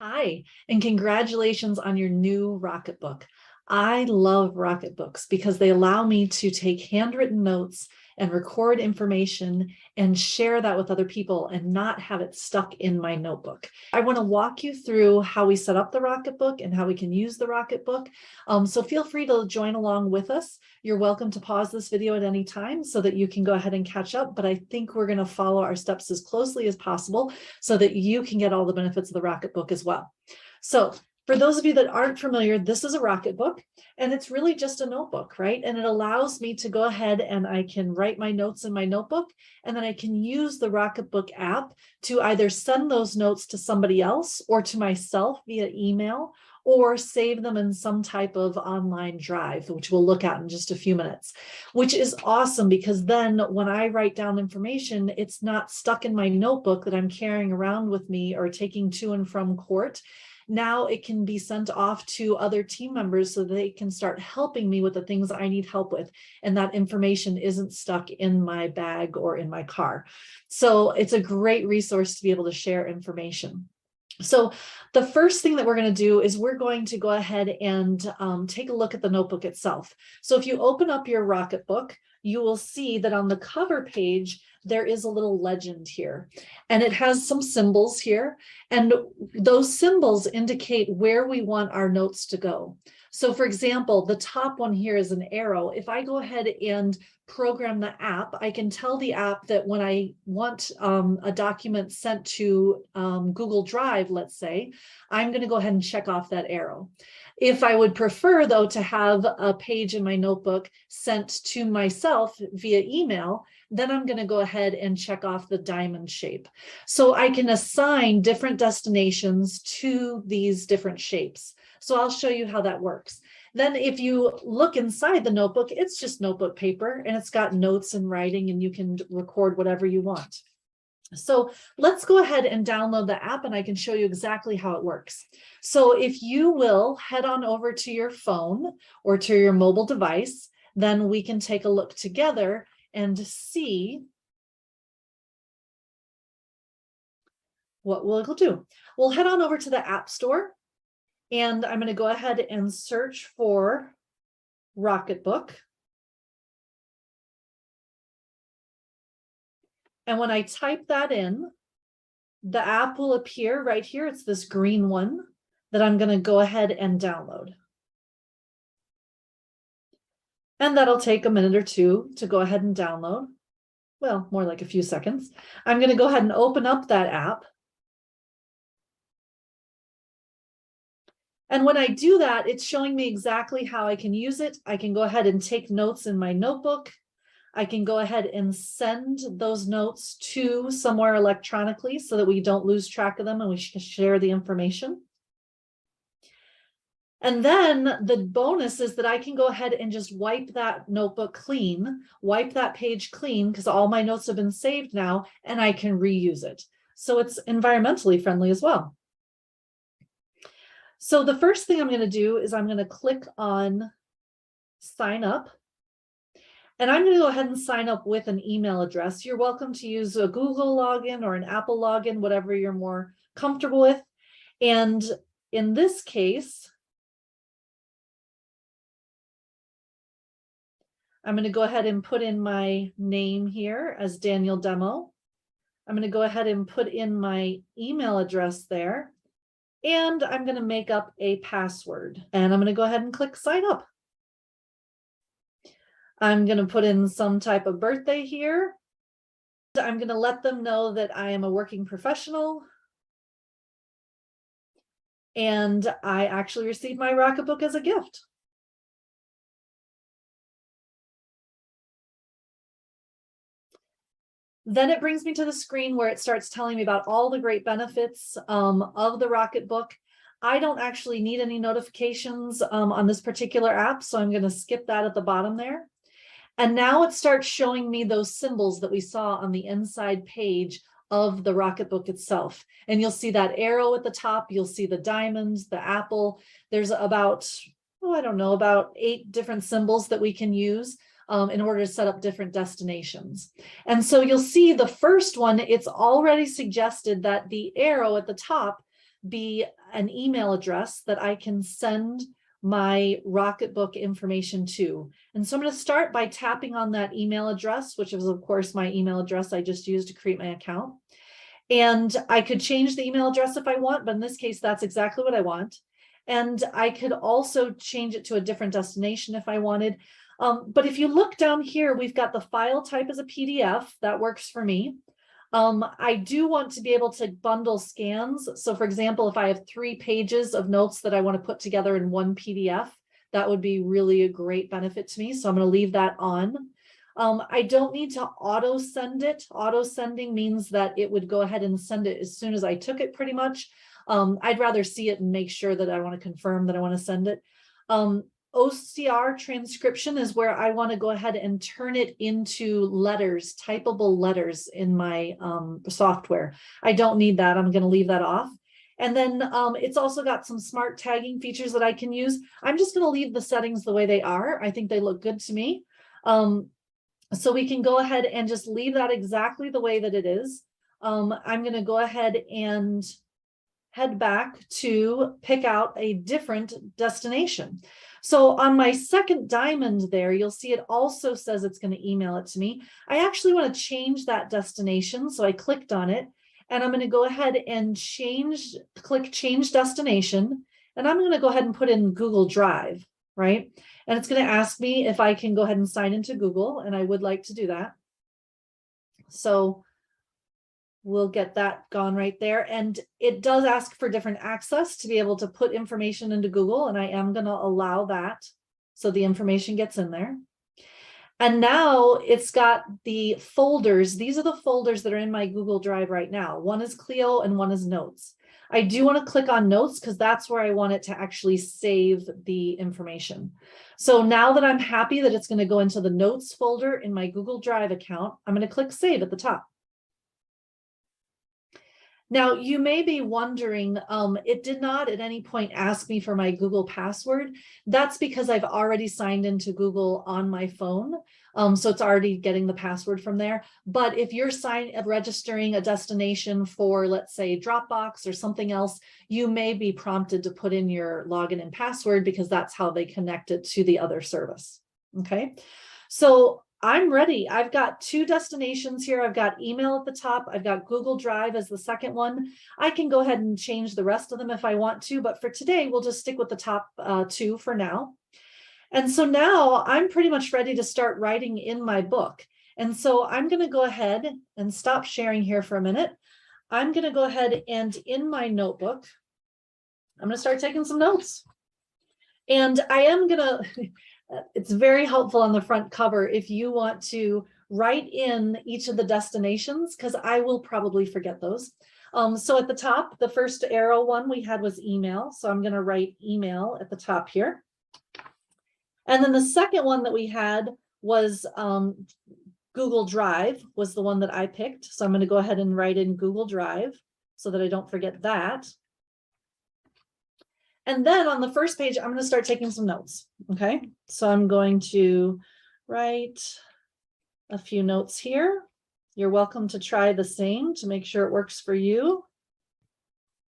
Hi, and congratulations on your new Rocketbook. I love Rocketbooks because they allow me to take handwritten notes and record information and share that with other people and not have it stuck in my notebook. I want to walk you through how we set up the Rocketbook and how we can use the Rocketbook. So feel free to join along with us. You're welcome to pause this video at any time so that you can go ahead and catch up, but I think we're going to follow our steps as closely as possible so that you can get all the benefits of the Rocketbook as well. So for those of you that aren't familiar, this is a Rocketbook, and it's really just a notebook, right? And it allows me to go ahead and I can write my notes in my notebook, and then I can use the Rocketbook app to either send those notes to somebody else or to myself via email, or save them in some type of online drive, which we'll look at in just a few minutes, which is awesome because then when I write down information, it's not stuck in my notebook that I'm carrying around with me or taking to and from court. Now it can be sent off to other team members so they can start helping me with the things I need help with. And that information isn't stuck in my bag or in my car. So it's a great resource to be able to share information. So the first thing that we're going to do is we're going to go ahead and take a look at the notebook itself. So if you open up your Rocketbook, you will see that on the cover page, there is a little legend here, and it has some symbols here, and those symbols indicate where we want our notes to go. So for example, the top one here is an arrow. If I go ahead and program the app, I can tell the app that when I want a document sent to Google Drive, let's say, I'm going to go ahead and check off that arrow. If I would prefer, though, to have a page in my notebook sent to myself via email, then I'm going to go ahead and check off the diamond shape. So I can assign different destinations to these different shapes. So I'll show you how that works. Then if you look inside the notebook, it's just notebook paper and it's got notes and writing, and you can record whatever you want. So let's go ahead and download the app and I can show you exactly how it works. So if you will head on over to your phone or to your mobile device, then we can take a look together and see what we'll do. We'll head on over to the App Store, and I'm going to go ahead and search for Rocketbook. And when I type that in, the app will appear right here. It's this green one that I'm going to go ahead and download. And that'll take a minute or two to go ahead and download. Well, more like a few seconds. I'm going to go ahead and open up that app. And when I do that, it's showing me exactly how I can use it. I can go ahead and take notes in my notebook. I can go ahead and send those notes to somewhere electronically so that we don't lose track of them and we share the information. And then the bonus is that I can go ahead and just wipe that notebook clean, wipe that page clean, because all my notes have been saved now, and I can reuse it. So it's environmentally friendly as well. So the first thing I'm going to do is I'm going to click on sign up. And I'm going to go ahead and sign up with an email address. You're welcome to use a Google login or an Apple login, whatever you're more comfortable with. And in this case, I'm going to go ahead and put in my name here as Daniel Demo. I'm going to go ahead and put in my email address there. And I'm going to make up a password. And I'm going to go ahead and click sign up. I'm going to put in some type of birthday here. I'm going to let them know that I am a working professional. And I actually received my Rocketbook as a gift. Then it brings me to the screen where it starts telling me about all the great benefits of the Rocketbook. I don't actually need any notifications on this particular app, so I'm going to skip that at the bottom there. And now it starts showing me those symbols that we saw on the inside page of the Rocketbook itself. And you'll see that arrow at the top. You'll see the diamonds, the apple. There's about, I don't know, about 8 different symbols that we can use in order to set up different destinations. And so you'll see the first one, it's already suggested that the arrow at the top be an email address that I can send my Rocketbook information to. And so I'm going to start by tapping on that email address, which is of course my email address I just used to create my account. And I could change the email address if I want, but in this case, that's exactly what I want. And I could also change it to a different destination if I wanted. But if you look down here, we've got the file type as a PDF. That works for me. I do want to be able to bundle scans. So for example, if I have 3 pages of notes that I want to put together in one PDF, that would be really a great benefit to me. So I'm going to leave that on. I don't need to auto send it. Auto sending means that it would go ahead and send it as soon as I took it pretty much. I'd rather see it and make sure that I want to confirm that I want to send it. OCR transcription is where I want to go ahead and turn it into letters, typable letters in my software. I don't need that. I'm going to leave that off. And then it's also got some smart tagging features that I can use. I'm just going to leave the settings the way they are. I think they look good to me. So we can go ahead and just leave that exactly the way that it is. I'm going to go ahead and head back to pick out a different destination. So on my second diamond there, you'll see it also says it's going to email it to me. I actually want to change that destination. So I clicked on it and I'm going to go ahead and click change destination. And I'm going to go ahead and put in Google Drive, right? And it's going to ask me if I can go ahead and sign into Google, and I would like to do that. So we'll get that gone right there. And it does ask for different access to be able to put information into Google, and I am going to allow that so the information gets in there. And now it's got the folders. These are the folders that are in my Google Drive right now. One is Clio and one is Notes. I do want to click on Notes because that's where I want it to actually save the information. So now that I'm happy that it's going to go into the Notes folder in my Google Drive account, I'm going to click Save at the top. Now, you may be wondering, it did not at any point ask me for my Google password. That's because I've already signed into Google on my phone. So it's already getting the password from there. But if you're registering a destination for, let's say, Dropbox or something else, you may be prompted to put in your login and password because that's how they connect it to the other service. Okay, so I'm ready. I've got 2 destinations here. I've got email at the top. I've got Google Drive as the second one. I can go ahead and change the rest of them if I want to, but for today, we'll just stick with the top 2 for now. And so now I'm pretty much ready to start writing in my book. And so I'm going to go ahead and stop sharing here for a minute. I'm going to go ahead and in my notebook, I'm going to start taking some notes. And I am going to... It's very helpful on the front cover if you want to write in each of the destinations, because I will probably forget those. So at the top, the first arrow one we had was email. So I'm going to write email at the top here. And then the second one that we had was Google Drive was the one that I picked. So I'm going to go ahead and write in Google Drive so that I don't forget that. And then on the first page, I'm going to start taking some notes. Okay, so I'm going to write a few notes here. You're welcome to try the same to make sure it works for you.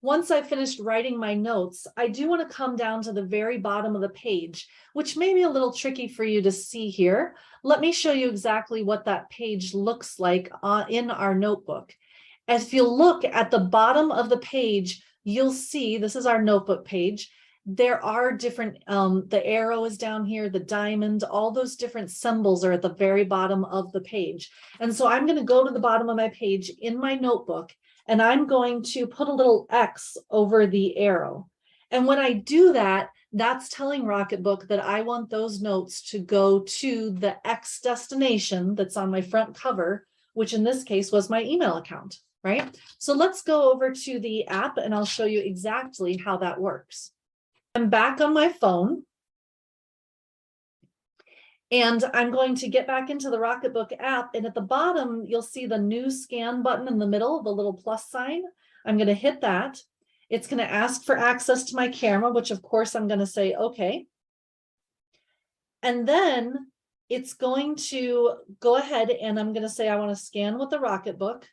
Once I've finished writing my notes, I do want to come down to the very bottom of the page, which may be a little tricky for you to see here. Let me show you exactly what that page looks like in our notebook. As if you look at the bottom of the page, you'll see, this is our notebook page. There are different, the arrow is down here, the diamond, all those different symbols are at the very bottom of the page. And so I'm going to go to the bottom of my page in my notebook, and I'm going to put a little X over the arrow. And when I do that, that's telling Rocketbook that I want those notes to go to the X destination that's on my front cover, which in this case was my email account. Right? So let's go over to the app and I'll show you exactly how that works. I'm back on my phone and I'm going to get back into the Rocketbook app, and at the bottom, you'll see the new scan button in the middle, the little plus sign. I'm going to hit that. It's going to ask for access to my camera, which of course I'm going to say, okay. And then it's going to go ahead and I'm going to say, I want to scan with the Rocketbook.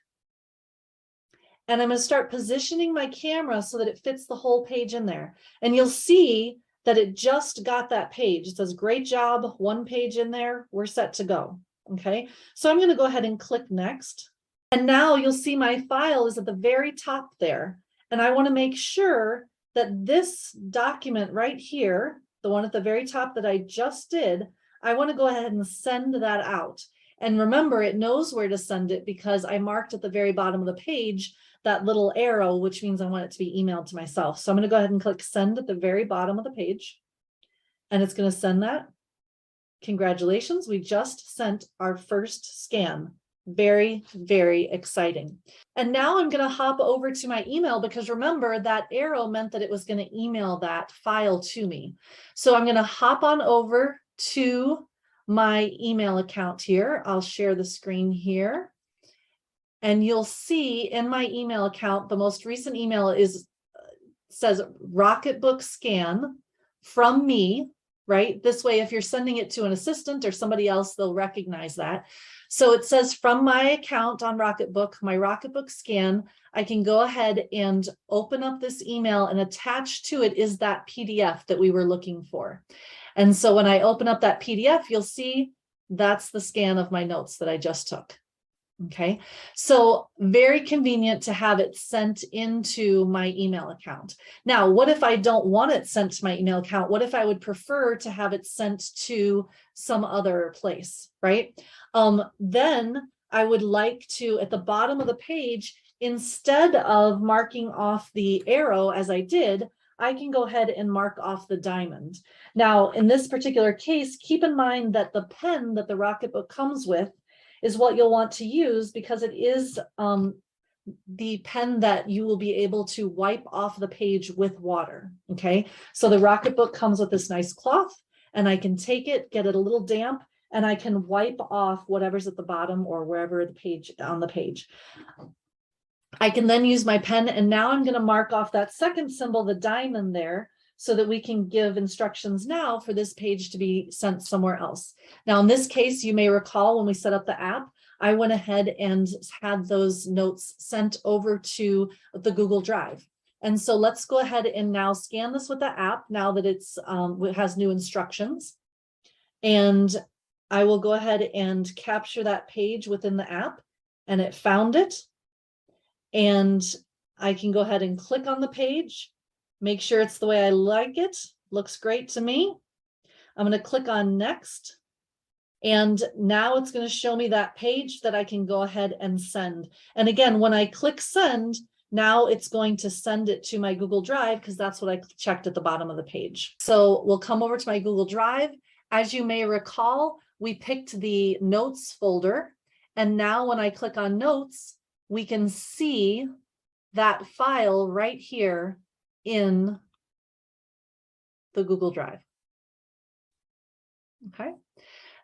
And I'm going to start positioning my camera so that it fits the whole page in there. And you'll see that it just got that page. It says, great job, one page in there, we're set to go. Okay, so I'm going to go ahead and click next. And now you'll see my file is at the very top there. And I want to make sure that this document right here, the one at the very top that I just did, I want to go ahead and send that out. And remember, it knows where to send it because I marked at the very bottom of the page that little arrow, which means I want it to be emailed to myself. So I'm going to go ahead and click send at the very bottom of the page. And it's going to send that. Congratulations, we just sent our first scan. Very, very exciting. And now I'm going to hop over to my email because remember that arrow meant that it was going to email that file to me. So I'm going to hop on over to my email account here. I'll share the screen here. And you'll see in my email account, the most recent email says Rocketbook scan from me, right? This way, if you're sending it to an assistant or somebody else, they'll recognize that. So it says from my account on Rocketbook, my Rocketbook scan, I can go ahead and open up this email, and attached to it is that PDF that we were looking for. And so when I open up that PDF, you'll see that's the scan of my notes that I just took. Okay, so very convenient to have it sent into my email account. Now, what if I don't want it sent to my email account? What if I would prefer to have it sent to some other place, right? Then I would like to, at the bottom of the page, instead of marking off the arrow as I did, I can go ahead and mark off the diamond. Now, in this particular case, keep in mind that the pen that the Rocketbook comes with is what you'll want to use because it is the pen that you will be able to wipe off the page with water. Okay, so the Rocketbook comes with this nice cloth, and I can take it, get it a little damp, and I can wipe off whatever's at the bottom or wherever the page on the page. I can then use my pen, and now I'm going to mark off that second symbol, the diamond there, so that we can give instructions now for this page to be sent somewhere else. Now, in this case, you may recall when we set up the app, I went ahead and had those notes sent over to the Google Drive. And so let's go ahead and now scan this with the app now that it has new instructions. And I will go ahead and capture that page within the app, and it found it. And I can go ahead and click on the page. Make sure it's the way I like it. Looks great to me. I'm going to click on next. And now it's going to show me that page that I can go ahead and send. And again, when I click send, now it's going to send it to my Google Drive because that's what I checked at the bottom of the page. So we'll come over to my Google Drive. As you may recall, we picked the notes folder. And now when I click on notes, we can see that file right here in the Google Drive. Okay,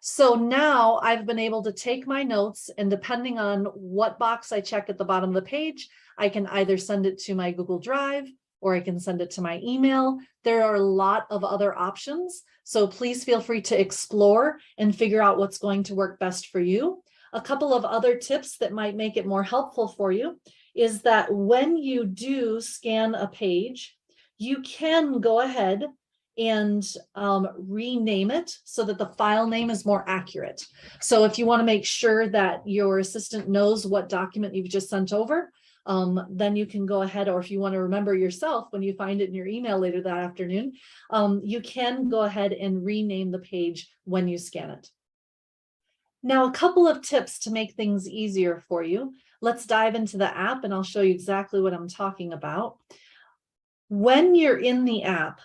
so now I've been able to take my notes, and depending on what box I check at the bottom of the page, I can either send it to my Google Drive or I can send it to my email. There are a lot of other options, so please feel free to explore and figure out what's going to work best for you. A couple of other tips that might make it more helpful for you is that when you do scan a page, you can go ahead and rename it so that the file name is more accurate. So if you want to make sure that your assistant knows what document you've just sent over, then you can go ahead, or if you want to remember yourself when you find it in your email later that afternoon, you can go ahead and rename the page when you scan it. Now, a couple of tips to make things easier for you. Let's dive into the app and I'll show you exactly what I'm talking about. When you're in the app,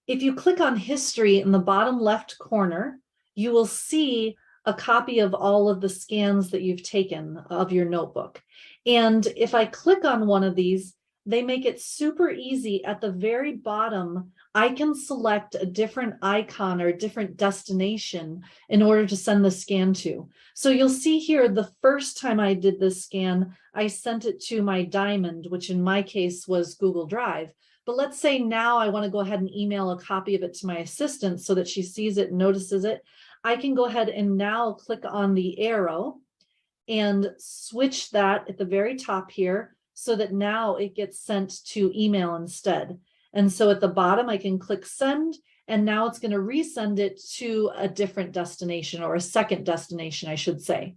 if you click on history in the bottom left corner, you will see a copy of all of the scans that you've taken of your notebook. And if I click on one of these, they make it super easy. At the very bottom, I can select a different icon or a different destination in order to send the scan to. So you'll see here, the first time I did this scan, I sent it to my diamond, which in my case was Google Drive. But let's say now I want to go ahead and email a copy of it to my assistant so that she sees it and notices it. I can go ahead and now click on the arrow and switch that at the very top here so that now it gets sent to email instead. And so at the bottom, I can click send, and now it's going to resend it to a different destination, or a second destination, I should say.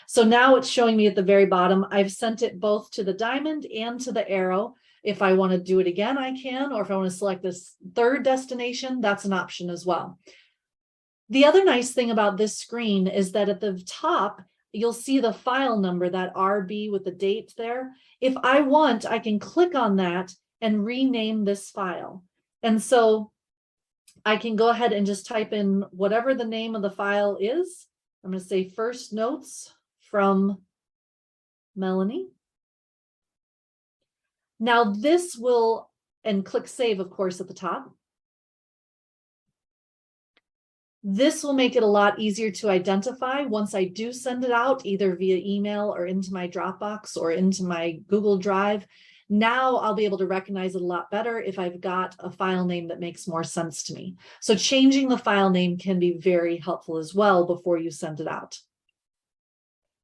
So now it's showing me at the very bottom, I've sent it both to the diamond and to the arrow. If I want to do it again, I can, or if I want to select this third destination, that's an option as well. The other nice thing about this screen is that at the top, you'll see the file number, that RB with the date there. If I want, I can click on that and rename this file. And so I can go ahead and just type in whatever the name of the file is. I'm going to say first notes from Melanie. Now this will, and click save, of course, at the top. This will make it a lot easier to identify once I do send it out, either via email or into my Dropbox or into my Google Drive. Now I'll be able to recognize it a lot better if I've got a file name that makes more sense to me. So changing the file name can be very helpful as well before you send it out.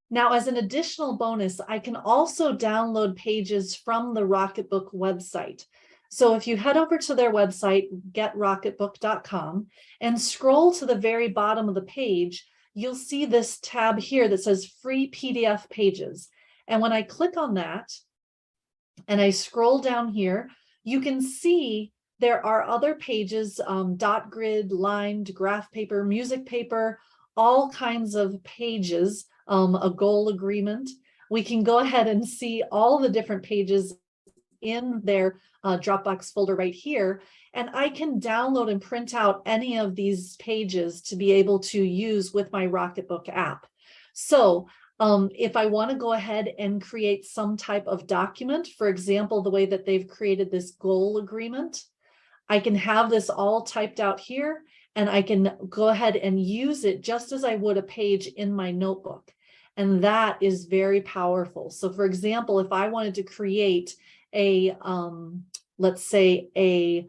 Now, as an additional bonus, I can also download pages from the Rocketbook website. So if you head over to their website, getrocketbook.com, and scroll to the very bottom of the page, you'll see this tab here that says free PDF pages. And when I click on that and I scroll down here, you can see there are other pages, dot grid, lined, graph paper, music paper, all kinds of pages, a goal agreement. We can go ahead and see all the different pages in their Dropbox folder right here. And I can download and print out any of these pages to be able to use with my Rocketbook app. So if I want to go ahead and create some type of document, for example, the way that they've created this goal agreement, I can have this all typed out here, and I can go ahead and use it just as I would a page in my notebook. And that is very powerful. So for example, if I wanted to create a, let's say a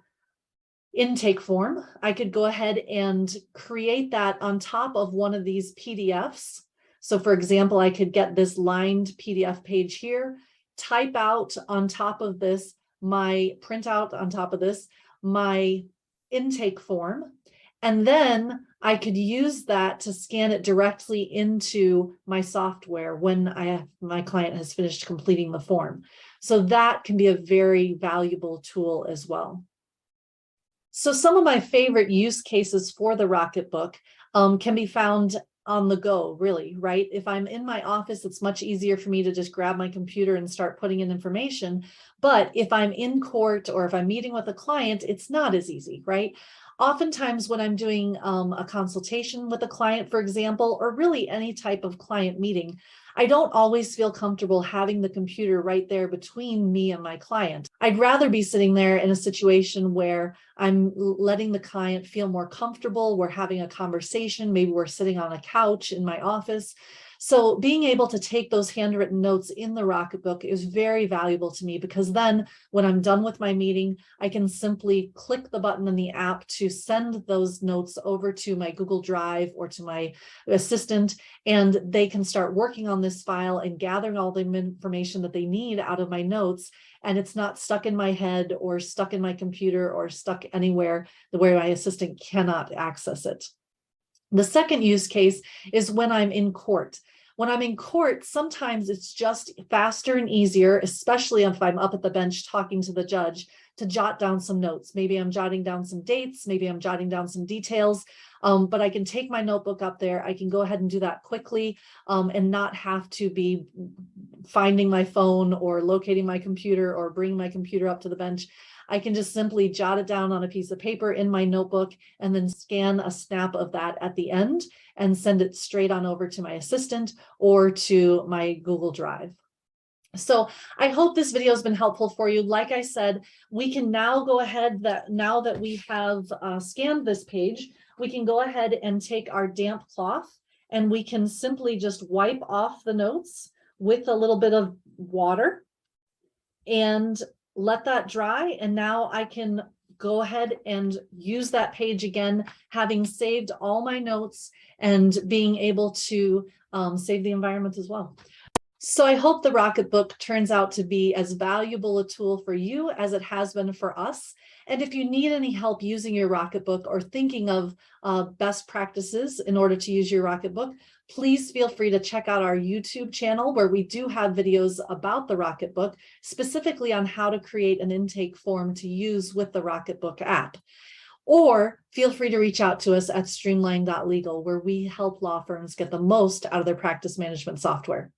intake form, I could go ahead and create that on top of one of these PDFs. So for example, I could get this lined PDF page here, type out on top of this, print out on top of this, my intake form, and then I could use that to scan it directly into my software when my client has finished completing the form. So that can be a very valuable tool as well. So some of my favorite use cases for the Rocketbook can be found on the go, really, right? If I'm in my office, it's much easier for me to just grab my computer and start putting in information. But if I'm in court or if I'm meeting with a client, it's not as easy, right? Oftentimes when I'm doing a consultation with a client, for example, or really any type of client meeting, I don't always feel comfortable having the computer right there between me and my client. I'd rather be sitting there in a situation where I'm letting the client feel more comfortable. We're having a conversation. Maybe we're sitting on a couch in my office. So being able to take those handwritten notes in the Rocketbook is very valuable to me, because then when I'm done with my meeting, I can simply click the button in the app to send those notes over to my Google Drive or to my assistant, and they can start working on this file and gathering all the information that they need out of my notes. And it's not stuck in my head or stuck in my computer or stuck anywhere where my assistant cannot access it. The second use case is when I'm in court. When I'm in court, sometimes it's just faster and easier, especially if I'm up at the bench talking to the judge, to jot down some notes. Maybe I'm jotting down some dates, maybe I'm jotting down some details, but I can take my notebook up there. I can go ahead and do that quickly and not have to be finding my phone or locating my computer or bringing my computer up to the bench. I can just simply jot it down on a piece of paper in my notebook and then scan a snap of that at the end and send it straight on over to my assistant or to my Google Drive. So I hope this video has been helpful for you. Like I said, we can now go ahead now that we have scanned this page, we can go ahead and take our damp cloth and we can simply just wipe off the notes with a little bit of water and let that dry. And now I can go ahead and use that page again, having saved all my notes and being able to save the environment as well. So I hope the Rocketbook turns out to be as valuable a tool for you as it has been for us. And if you need any help using your Rocketbook or thinking of best practices in order to use your Rocketbook, please feel free to check out our YouTube channel where we do have videos about the Rocketbook, specifically on how to create an intake form to use with the Rocketbook app. Or feel free to reach out to us at streamline.legal, where we help law firms get the most out of their practice management software.